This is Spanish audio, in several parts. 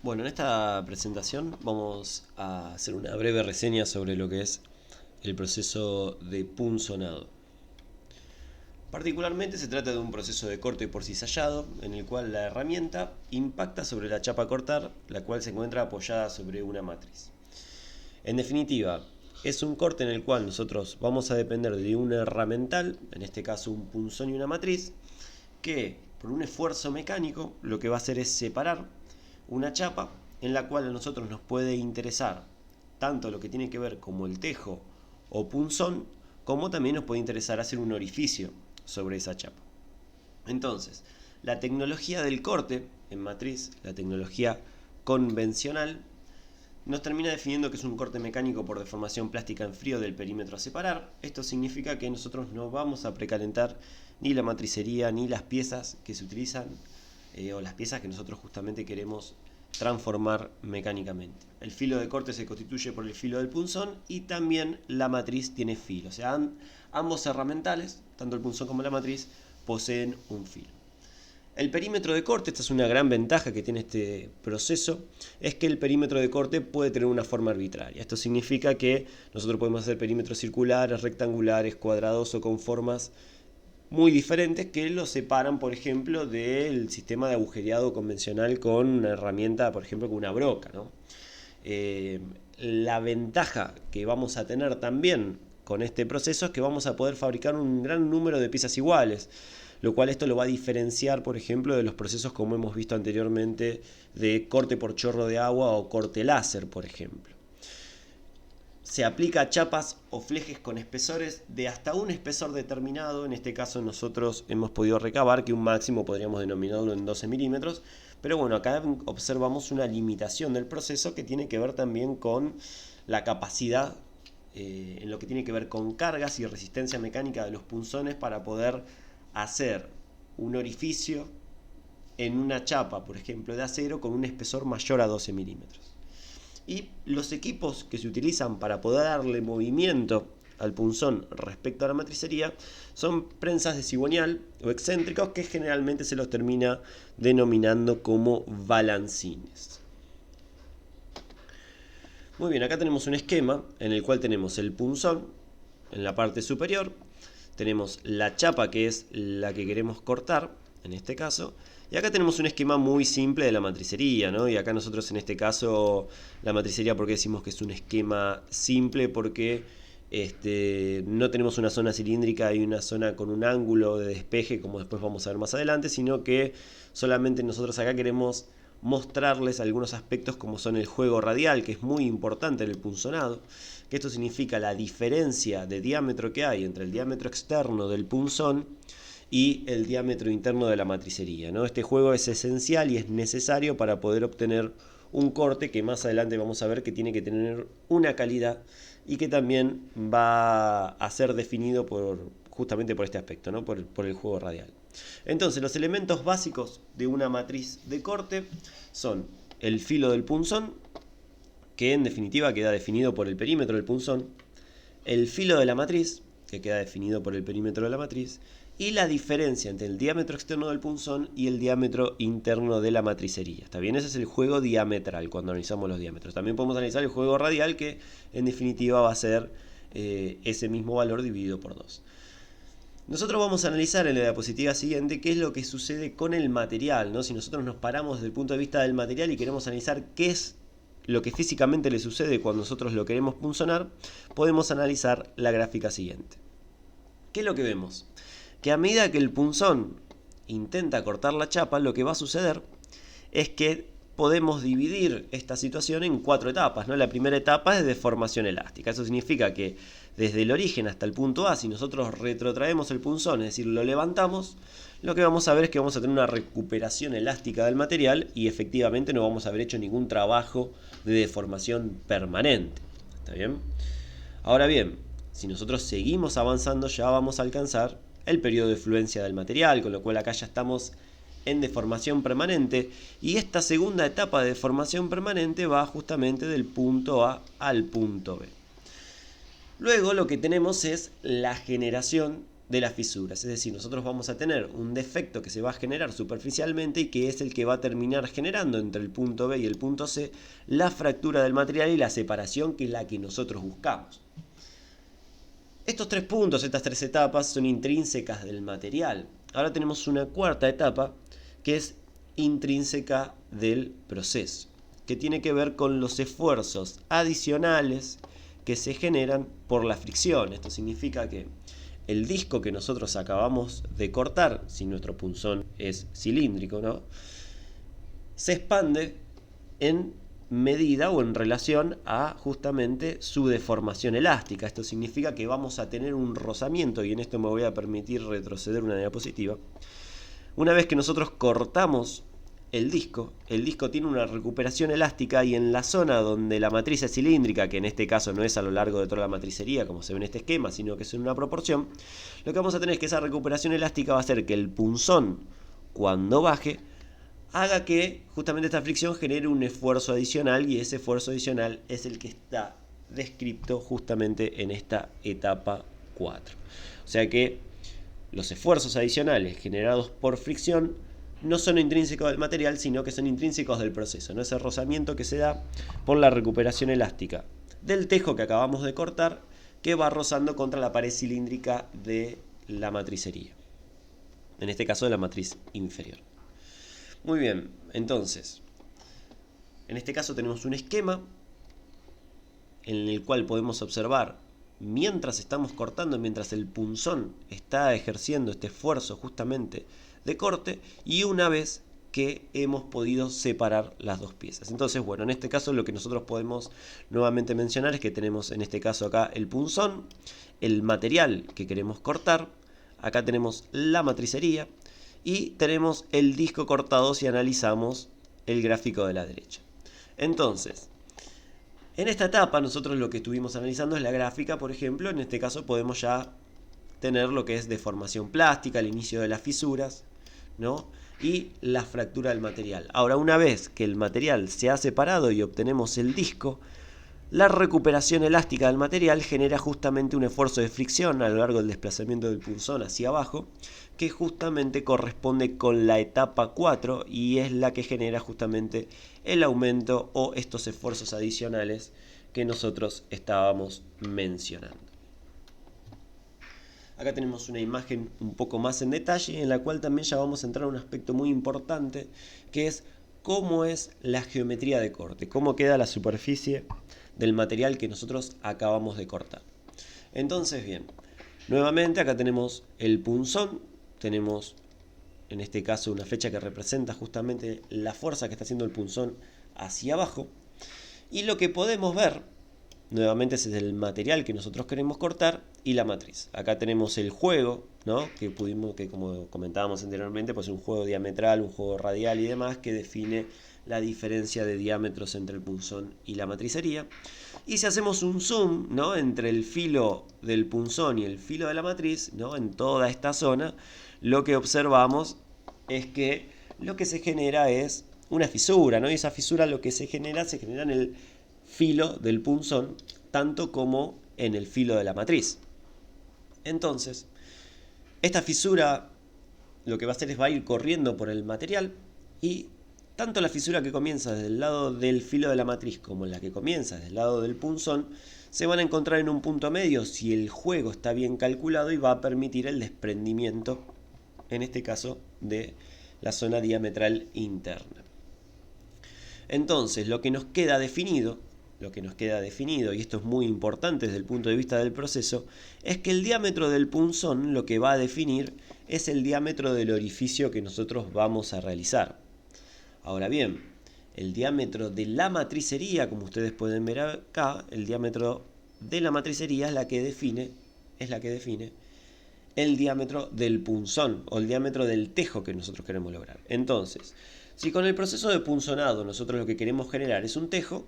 Bueno, en esta presentación vamos a hacer una breve reseña sobre lo que es el proceso de punzonado. Particularmente se trata de un proceso de corte por cizallado en el cual la herramienta impacta sobre la chapa a cortar, la cual se encuentra apoyada sobre una matriz. En definitiva, es un corte en el cual nosotros vamos a depender de un herramental, en este caso un punzón y una matriz, que por un esfuerzo mecánico lo que va a hacer es separar una chapa en la cual a nosotros nos puede interesar tanto lo que tiene que ver como el tejo o punzón, como también nos puede interesar hacer un orificio sobre esa chapa. Entonces, la tecnología del corte en matriz, la tecnología convencional, nos termina definiendo que es un corte mecánico por deformación plástica en frío del perímetro a separar. Esto significa que nosotros no vamos a precalentar ni la matricería ni las piezas que se utilizan o las piezas que nosotros justamente queremos transformar mecánicamente. El filo de corte se constituye por el filo del punzón y también la matriz tiene filo. O sea, ambos herramentales, tanto el punzón como la matriz, poseen un filo. El perímetro de corte, esta es una gran ventaja que tiene este proceso, es que el perímetro de corte puede tener una forma arbitraria. Esto significa que nosotros podemos hacer perímetros circulares, rectangulares, cuadrados o con formas muy diferentes que lo separan, por ejemplo, del sistema de agujereado convencional con una herramienta, por ejemplo, con una broca, ¿no? La ventaja que vamos a tener también con este proceso es que vamos a poder fabricar un gran número de piezas iguales, lo cual esto lo va a diferenciar, por ejemplo, de los procesos como hemos visto anteriormente de corte por chorro de agua o corte láser, por ejemplo. Se aplica a chapas o flejes con espesores de hasta un espesor determinado. En este caso nosotros hemos podido recabar que un máximo podríamos denominarlo en 12 milímetros. Pero bueno, acá observamos una limitación del proceso que tiene que ver también con la capacidad en lo que tiene que ver con cargas y resistencia mecánica de los punzones para poder hacer un orificio en una chapa, por ejemplo, de acero con un espesor mayor a 12 milímetros. Y los equipos que se utilizan para poder darle movimiento al punzón respecto a la matricería son prensas de cigüeñal o excéntricos que generalmente se los termina denominando como balancines. Muy bien, acá tenemos un esquema en el cual tenemos el punzón en la parte superior, tenemos la chapa que es la que queremos cortar, en este caso, y acá tenemos un esquema muy simple de la matricería, ¿no? Y acá nosotros en este caso, la matricería, ¿por qué decimos que es un esquema simple? Porque no tenemos una zona cilíndrica y una zona con un ángulo de despeje, como después vamos a ver más adelante, sino que solamente nosotros acá queremos mostrarles algunos aspectos como son el juego radial, que es muy importante en el punzonado, que esto significa la diferencia de diámetro que hay entre el diámetro externo del punzón y el diámetro interno de la matricería, ¿no? Este juego es esencial y es necesario para poder obtener un corte que más adelante vamos a ver que tiene que tener una calidad y que también va a ser definido justamente por este aspecto, ¿no? por el juego radial. Entonces, los elementos básicos de una matriz de corte son el filo del punzón, que en definitiva queda definido por el perímetro del punzón, el filo de la matriz, que queda definido por el perímetro de la matriz, y la diferencia entre el diámetro externo del punzón y el diámetro interno de la matricería. ¿Está bien? Ese es el juego diametral cuando analizamos los diámetros. También podemos analizar el juego radial, que en definitiva va a ser ese mismo valor dividido por 2. Nosotros vamos a analizar en la diapositiva siguiente qué es lo que sucede con el material, ¿no? Si nosotros nos paramos desde el punto de vista del material y queremos analizar qué es lo que físicamente le sucede cuando nosotros lo queremos punzonar, podemos analizar la gráfica siguiente. ¿Qué es lo que vemos? Que a medida que el punzón intenta cortar la chapa, lo que va a suceder es que podemos dividir esta situación en 4 etapas, ¿no? La primera etapa es de deformación elástica. Eso significa que desde el origen hasta el punto A, si nosotros retrotraemos el punzón, es decir, lo levantamos, lo que vamos a ver es que vamos a tener una recuperación elástica del material y efectivamente no vamos a haber hecho ningún trabajo de deformación permanente. ¿Está bien? Ahora bien, si nosotros seguimos avanzando ya vamos a alcanzar el periodo de fluencia del material, con lo cual acá ya estamos en deformación permanente, y esta segunda etapa de deformación permanente va justamente del punto A al punto B. Luego lo que tenemos es la generación de las fisuras. Es decir, nosotros vamos a tener un defecto que se va a generar superficialmente y que es el que va a terminar generando entre el punto B y el punto C la fractura del material y la separación, que es la que nosotros buscamos. Estos tres puntos, estas tres etapas, son intrínsecas del material. Ahora tenemos una cuarta etapa que es intrínseca del proceso, que tiene que ver con los esfuerzos adicionales que se generan por la fricción. Esto significa que el disco que nosotros acabamos de cortar, si nuestro punzón es cilíndrico, ¿no?, se expande en medida o en relación a justamente su deformación elástica. Esto significa que vamos a tener un rozamiento, y en esto me voy a permitir retroceder una diapositiva. Una vez que nosotros cortamos el disco tiene una recuperación elástica, y en la zona donde la matriz es cilíndrica, que en este caso no es a lo largo de toda la matricería como se ve en este esquema, sino que es en una proporción, lo que vamos a tener es que esa recuperación elástica va a hacer que el punzón, cuando baje, haga que justamente esta fricción genere un esfuerzo adicional, y ese esfuerzo adicional es el que está descrito justamente en esta etapa 4. O sea que los esfuerzos adicionales generados por fricción no son intrínsecos del material, sino que son intrínsecos del proceso, ¿no? Ese rozamiento que se da por la recuperación elástica del tejo que acabamos de cortar, que va rozando contra la pared cilíndrica de la matricería, en este caso de la matriz inferior. Muy bien, entonces, en este caso tenemos un esquema en el cual podemos observar, mientras estamos cortando, mientras el punzón está ejerciendo este esfuerzo justamente de corte, y una vez que hemos podido separar las dos piezas. Entonces, bueno, en este caso lo que nosotros podemos nuevamente mencionar es que tenemos en este caso acá el punzón, el material que queremos cortar, acá tenemos la matricería y tenemos el disco cortado si analizamos el gráfico de la derecha. Entonces, en esta etapa nosotros lo que estuvimos analizando es la gráfica. Por ejemplo, en este caso podemos ya tener lo que es deformación plástica, el inicio de las fisuras, ¿no?, y la fractura del material. Ahora, una vez que el material se ha separado y obtenemos el disco, la recuperación elástica del material genera justamente un esfuerzo de fricción a lo largo del desplazamiento del punzón hacia abajo, que justamente corresponde con la etapa 4 y es la que genera justamente el aumento o estos esfuerzos adicionales que nosotros estábamos mencionando. Acá tenemos una imagen un poco más en detalle, en la cual también ya vamos a entrar a un aspecto muy importante, que es cómo es la geometría de corte, cómo queda la superficie del material que nosotros acabamos de cortar. Entonces, bien, nuevamente acá tenemos el punzón, tenemos en este caso una flecha que representa justamente la fuerza que está haciendo el punzón hacia abajo, y lo que podemos ver nuevamente es el material que nosotros queremos cortar y la matriz. Acá tenemos el juego, ¿no?, que como comentábamos anteriormente, pues un juego diametral, un juego radial y demás, que define la diferencia de diámetros entre el punzón y la matricería. Y si hacemos un zoom, ¿no?, entre el filo del punzón y el filo de la matriz, ¿no?, en toda esta zona, lo que observamos es que lo que se genera es una fisura, ¿no?, y esa fisura lo que se genera en el filo del punzón, tanto como en el filo de la matriz. Entonces, esta fisura lo que va a hacer es va a ir corriendo por el material, y tanto la fisura que comienza desde el lado del filo de la matriz como la que comienza desde el lado del punzón se van a encontrar en un punto medio si el juego está bien calculado, y va a permitir el desprendimiento, en este caso, de la zona diametral interna. Entonces, lo que nos queda definido, y esto es muy importante desde el punto de vista del proceso, es que el diámetro del punzón lo que va a definir es el diámetro del orificio que nosotros vamos a realizar. Ahora bien, el diámetro de la matricería, como ustedes pueden ver acá, el diámetro de la matricería es la que define el diámetro del punzón o el diámetro del tejo que nosotros queremos lograr. Entonces, si con el proceso de punzonado nosotros lo que queremos generar es un tejo,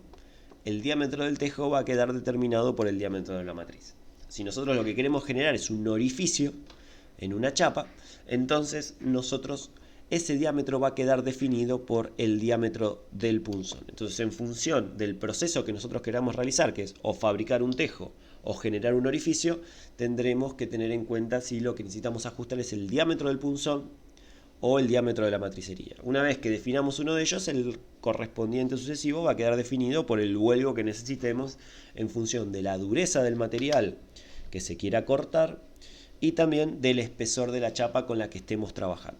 el diámetro del tejo va a quedar determinado por el diámetro de la matriz. Si nosotros lo que queremos generar es un orificio en una chapa, entonces nosotros ese diámetro va a quedar definido por el diámetro del punzón. Entonces, en función del proceso que nosotros queramos realizar, que es o fabricar un tejo o generar un orificio, tendremos que tener en cuenta si lo que necesitamos ajustar es el diámetro del punzón o el diámetro de la matricería. Una vez que definamos uno de ellos, el correspondiente sucesivo va a quedar definido por el huelgo que necesitemos en función de la dureza del material que se quiera cortar y también del espesor de la chapa con la que estemos trabajando.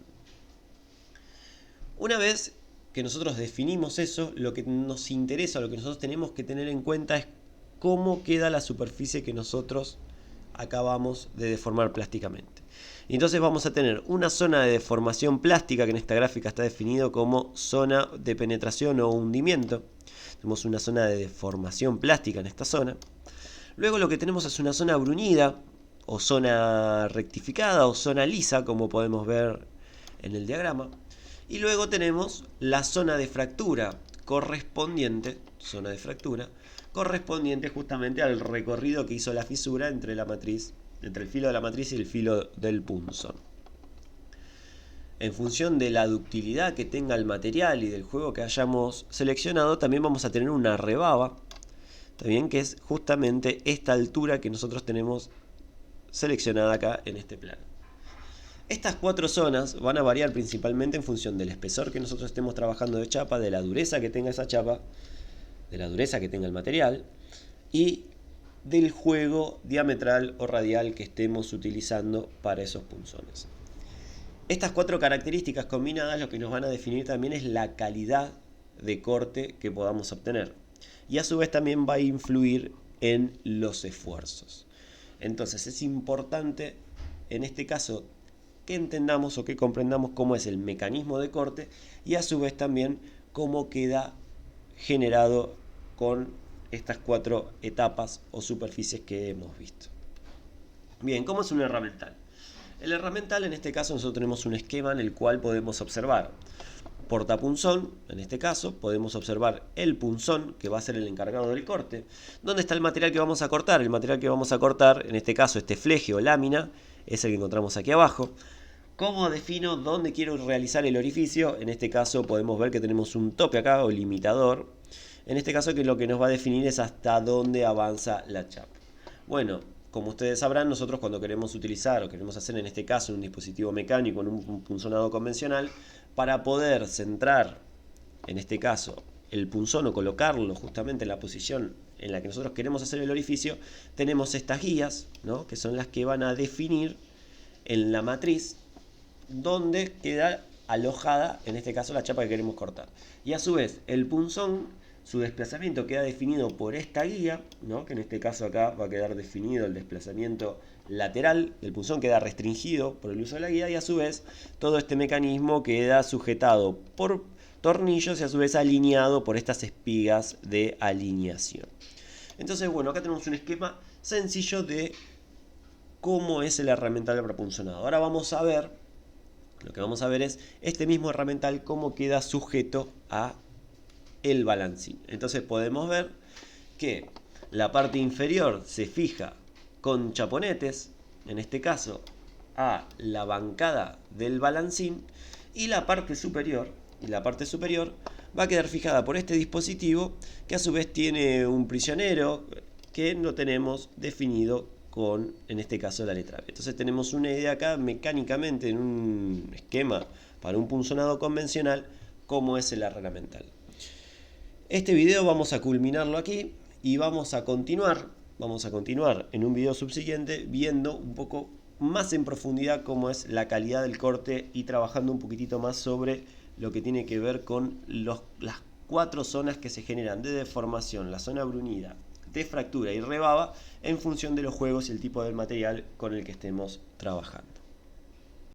Una vez que nosotros definimos eso, lo que nos interesa, lo que nosotros tenemos que tener en cuenta es cómo queda la superficie que nosotros acabamos de deformar plásticamente. Y entonces vamos a tener una zona de deformación plástica que en esta gráfica está definido como zona de penetración o hundimiento. Tenemos una zona de deformación plástica en esta zona. Luego lo que tenemos es una zona bruñida o zona rectificada o zona lisa, como podemos ver en el diagrama. Y luego tenemos la zona de fractura correspondiente, justamente al recorrido que hizo la fisura entre el filo de la matriz y el filo del punzón. En función de la ductilidad que tenga el material y del juego que hayamos seleccionado, también vamos a tener una rebaba, también que es justamente esta altura que nosotros tenemos seleccionada acá en este plano. Estas 4 zonas van a variar principalmente en función del espesor que nosotros estemos trabajando de chapa, de la dureza que tenga esa chapa, de la dureza que tenga el material y del juego diametral o radial que estemos utilizando para esos punzones. Estas 4 características combinadas lo que nos van a definir también es la calidad de corte que podamos obtener. Y a su vez también va a influir en los esfuerzos. Entonces es importante en este caso que entendamos o que comprendamos cómo es el mecanismo de corte y a su vez también cómo queda generado con estas 4 etapas o superficies que hemos visto. Bien, ¿cómo es un herramental? El herramental, en este caso, nosotros tenemos un esquema en el cual podemos observar portapunzón, en este caso, podemos observar el punzón, que va a ser el encargado del corte. ¿Dónde está el material que vamos a cortar? El material que vamos a cortar, en este caso, este fleje o lámina, es el que encontramos aquí abajo. ¿Cómo defino dónde quiero realizar el orificio? En este caso podemos ver que tenemos un tope acá o limitador. En este caso que lo que nos va a definir es hasta dónde avanza la chapa. Bueno, como ustedes sabrán, nosotros cuando queremos utilizar o queremos hacer en este caso un dispositivo mecánico en un punzonado convencional, para poder centrar, en este caso, el punzón o colocarlo justamente en la posición en la que nosotros queremos hacer el orificio, tenemos estas guías, ¿no?, que son las que van a definir en la matriz donde queda alojada, en este caso, la chapa que queremos cortar. Y a su vez, el punzón, su desplazamiento queda definido por esta guía, ¿no?, que en este caso acá va a quedar definido el desplazamiento lateral del punzón, queda restringido por el uso de la guía y a su vez todo este mecanismo queda sujetado por tornillos y a su vez alineado por estas espigas de alineación. Entonces, bueno, acá tenemos un esquema sencillo de cómo es el herramental para punzonado. Ahora vamos a ver, lo que vamos a ver es este mismo herramental cómo queda sujeto a el balancín. Entonces podemos ver que la parte inferior se fija con chaponetes, en este caso a la bancada del balancín, y la parte superior va a quedar fijada por este dispositivo que a su vez tiene un prisionero que no tenemos definido con, en este caso, la letra B. Entonces tenemos una idea acá mecánicamente en un esquema para un punzonado convencional cómo es el herramental. Este video vamos a culminarlo aquí y vamos a continuar en un video subsiguiente viendo un poco más en profundidad cómo es la calidad del corte y trabajando un poquitito más sobre lo que tiene que ver con las 4 zonas que se generan de deformación, la zona bruñida, de fractura y rebaba en función de los juegos y el tipo de material con el que estemos trabajando.